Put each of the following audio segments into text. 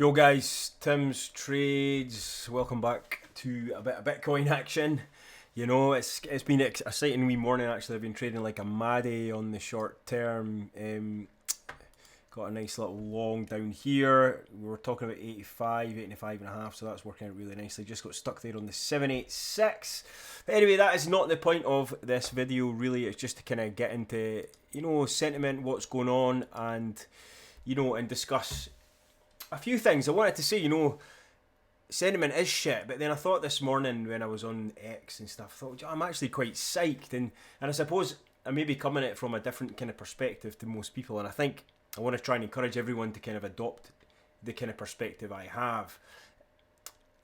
Yo guys, Tim's Trades. Welcome back to a bit of Bitcoin action. You know, it's been an exciting wee morning actually. I've been trading like a maddie on the short term. Got a nice little long down here. We were talking about 85, 85 and a half, so that's working out really nicely. Just got stuck there on the 786. But anyway, that is not the point of this video really. It's just to kind of get into, sentiment, what's going on, and, and discuss a few things. I wanted to say, sentiment is shit, but then I thought this morning when I was on X and stuff, I thought, I'm actually quite psyched, and I suppose I may be coming at it from a different kind of perspective to most people, and I think I want to try and encourage everyone to kind of adopt the kind of perspective I have.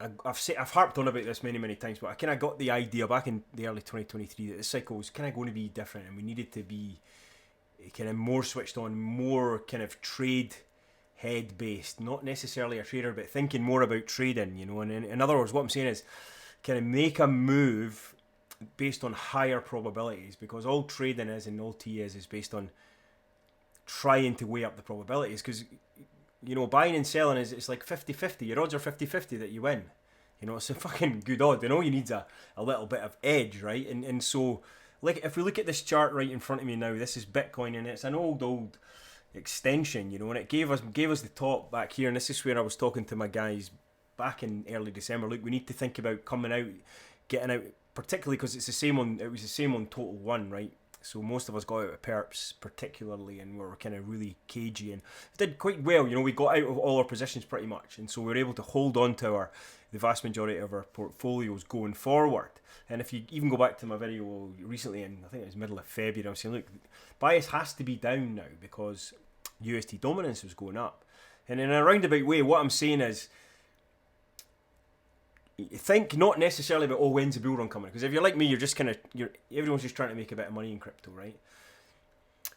I've harped on about this many times, but I kind of got the idea back in the early 2023 that the cycle was kind of going to be different, and we needed to be kind of more switched on, more kind of trade head based, not necessarily a trader, but thinking more about trading, and in other words, what I'm saying is kind of make a move based on higher probabilities, because all trading is and all T is based on trying to weigh up the probabilities, because buying and selling it's like 50-50. Your odds are 50-50 that you win. It's a fucking good odd, and all you need is a little bit of edge, right? And so, like, if we look at this chart right in front of me now, this is Bitcoin, and it's an old extension, and it gave us the top back here, and this is where I was talking to my guys back in early December. Look, we need to think about coming out, getting out, particularly because it was the same on Total One, right? So most of us got out of perps particularly, and we were kind of really cagey and did quite well. We got out of all our positions pretty much, and so we were able to hold on to the vast majority of our portfolios going forward. And if you even go back to my video recently, and I think it was middle of February, I was saying, look, bias has to be down now because UST dominance was going up. And in a roundabout way, what I'm saying is, think not necessarily about, when's the bull run coming? Because if you're like me, everyone's just trying to make a bit of money in crypto, right?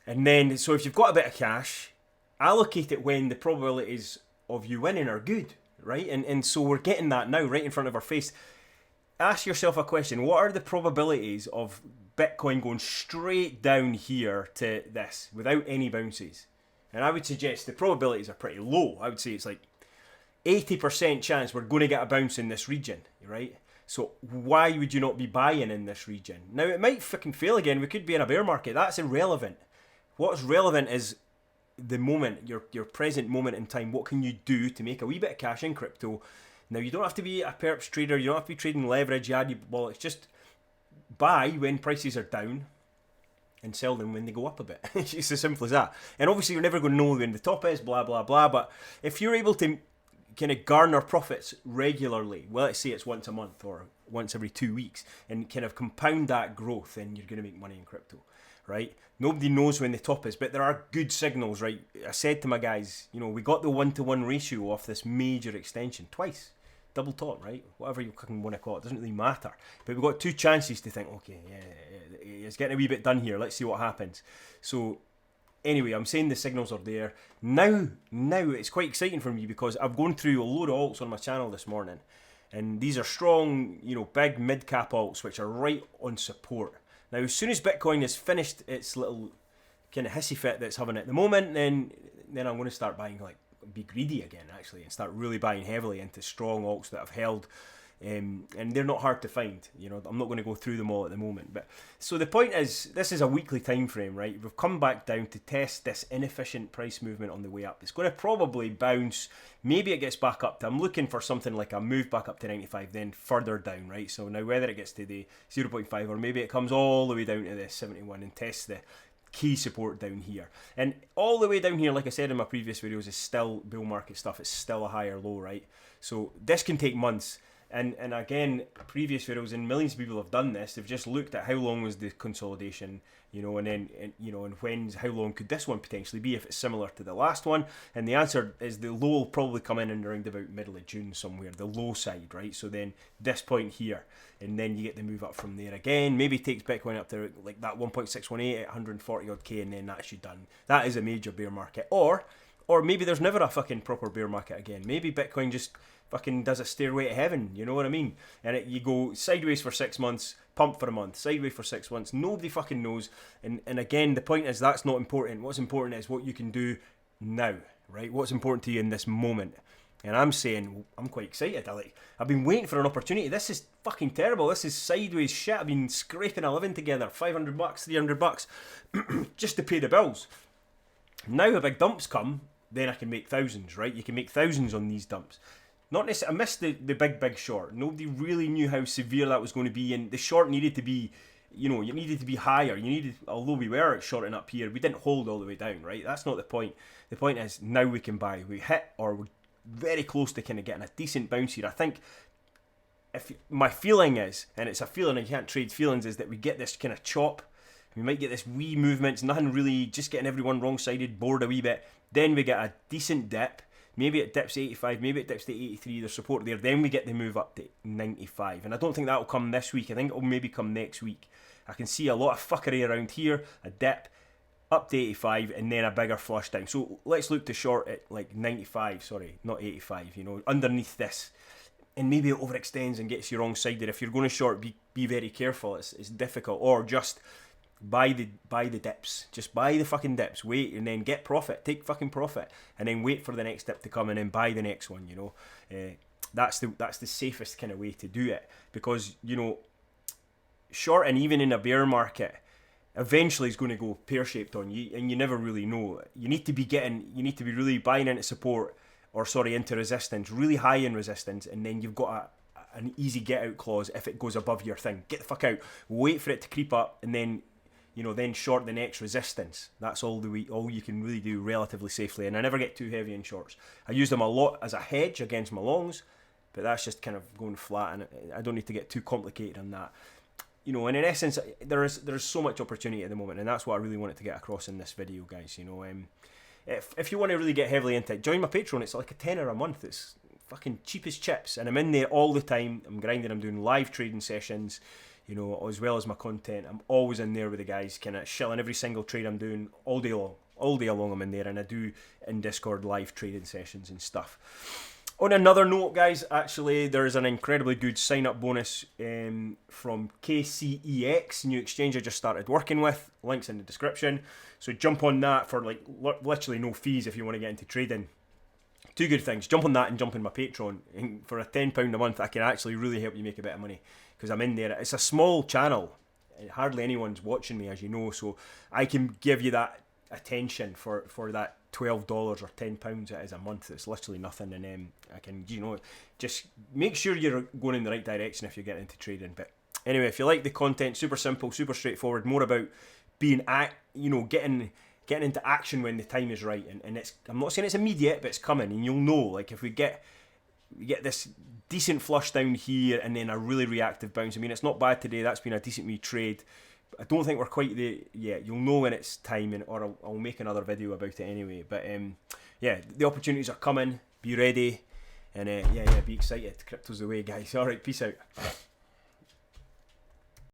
And then, so if you've got a bit of cash, allocate it when the probabilities of you winning are good, right? And so we're getting that now right in front of our face. Ask yourself a question: what are the probabilities of Bitcoin going straight down here to this without any bounces? And I would suggest the probabilities are pretty low. I would say it's like 80% chance we're going to get a bounce in this region, right? So why would you not be buying in this region? Now, it might fucking fail again. We could be in a bear market. That's irrelevant. What's relevant is the moment, your present moment in time. What can you do to make a wee bit of cash in crypto? Now, you don't have to be a perps trader. You don't have to be trading leverage. It's just buy when prices are down and sell them when they go up a bit. It's as simple as that. And obviously, you're never going to know when the top is, blah, blah, blah. But if you're able to kind of garner profits regularly, well, let's say it's once a month or once every 2 weeks, and kind of compound that growth, then you're going to make money in crypto, right? Nobody knows when the top is, but there are good signals, right? I said to my guys, we got the 1-to-1 ratio off this major extension twice. Double top, right? Whatever you fucking want to call it, doesn't really matter. But we've got two chances to think, okay, yeah, it's getting a wee bit done here. Let's see what happens. So anyway, I'm saying the signals are there. Now it's quite exciting for me because I've gone through a load of alts on my channel this morning. And these are strong, big mid-cap alts which are right on support. Now, as soon as Bitcoin has finished its little kind of hissy fit that's having at the moment, then I'm going to start buying, be greedy again, actually, and start really buying heavily into strong alts that I've held. And they're not hard to find. I'm not going to go through them all at the moment. But so the point is, this is a weekly time frame, right? We've come back down to test this inefficient price movement on the way up. It's going to probably bounce. Maybe it gets back up to, I'm looking for something like a move back up to 95, then further down, right? So now whether it gets to the 0.5 or maybe it comes all the way down to the 71 and tests the key support down here. And all the way down here, like I said in my previous videos, is still bull market stuff. It's still a higher low, right? So this can take months. And again, previous videos, and millions of people have done this. They've just looked at how long was the consolidation, and then and how long could this one potentially be if it's similar to the last one? And the answer is the low will probably come in around about middle of June somewhere, the low side, right? So then this point here, and then you get the move up from there again. Maybe takes Bitcoin up to like that 1.618 at 140 odd K, and then that's you done. That is a major bear market. Or maybe there's never a fucking proper bear market again. Maybe Bitcoin just fucking does a stairway to heaven, you know what I mean? And you go sideways for 6 months, pump for a month, sideways for 6 months. Nobody fucking knows. And again, the point is that's not important. What's important is what you can do now, right? What's important to you in this moment. And I'm saying, I'm quite excited. I've been waiting for an opportunity. This is fucking terrible. This is sideways shit. I've been scraping a living together, $500, $300, just to pay the bills. Now a big dumps come, then I can make thousands, right? You can make thousands on these dumps. Not necessarily, I missed the big short. Nobody really knew how severe that was going to be, and the short needed to be, you needed to be higher. Although we were shorting up here, we didn't hold all the way down, right? That's not the point. The point is, now we can buy. We hit, or we're very close to kind of getting a decent bounce here. I think, my feeling is, and it's a feeling, I can't trade feelings, is that we get this kind of chop. We might get this wee movements, nothing really, just getting everyone wrong-sided, bored a wee bit. Then we get a decent dip. Maybe it dips to 85, maybe it dips to 83, there's support there. Then we get the move up to 95. And I don't think that will come this week. I think it will maybe come next week. I can see a lot of fuckery around here, a dip, up to 85, and then a bigger flush down. So let's look to short at like 95, sorry, not 85, underneath this. And maybe it overextends and gets you wrong-sided. If you're going to short, be very careful. It's difficult. Or just buy the dips. Just buy the fucking dips. Wait, and then get profit. Take fucking profit, and then wait for the next dip to come, and then buy the next one. That's the safest kind of way to do it, because short, and even in a bear market, eventually it's going to go pear-shaped on you, and you never really know. You need to be really buying into support, into resistance, really high in resistance, and then you've got an easy get out clause if it goes above your thing. Get the fuck out. Wait for it to creep up, and then then short the next resistance. That's all you can really do relatively safely. And I never get too heavy in shorts. I use them a lot as a hedge against my longs, but that's just kind of going flat, and I don't need to get too complicated on that. And in essence, there's so much opportunity at the moment, and that's what I really wanted to get across in this video, guys. If you want to really get heavily into it, join my Patreon. It's like $10 a month. It's fucking cheap as chips, and I'm in there all the time. I'm grinding. I'm doing live trading sessions, as well as my content. I'm always in there with the guys, kind of shilling every single trade I'm doing all day long. I'm in there, and I do in Discord live trading sessions and stuff. On another note, guys, actually, there is an incredibly good sign-up bonus from KCEX, new exchange I just started working with. Links in the description. So jump on that for literally no fees if you want to get into trading. Two good things. Jump on that and jump in my Patreon. And for a £10 a month, I can actually really help you make a bit of money, because I'm in there. It's a small channel. Hardly anyone's watching me, as you know, so I can give you that attention for that $12 or £10 it is a month. It's literally nothing, and I can just make sure you're going in the right direction if you're getting into trading. But anyway, if you like the content, super simple, super straightforward, more about being getting into action when the time is right, and it's, I'm not saying it's immediate, but it's coming, and you'll know, like, if we get this decent flush down here and then a really reactive bounce. I mean, it's not bad today. That's been a decent wee trade. I don't think we're quite there yet. You'll know when it's time, or I'll make another video about it anyway. But the opportunities are coming. Be ready, and be excited. Crypto's the way, guys. All right, peace out.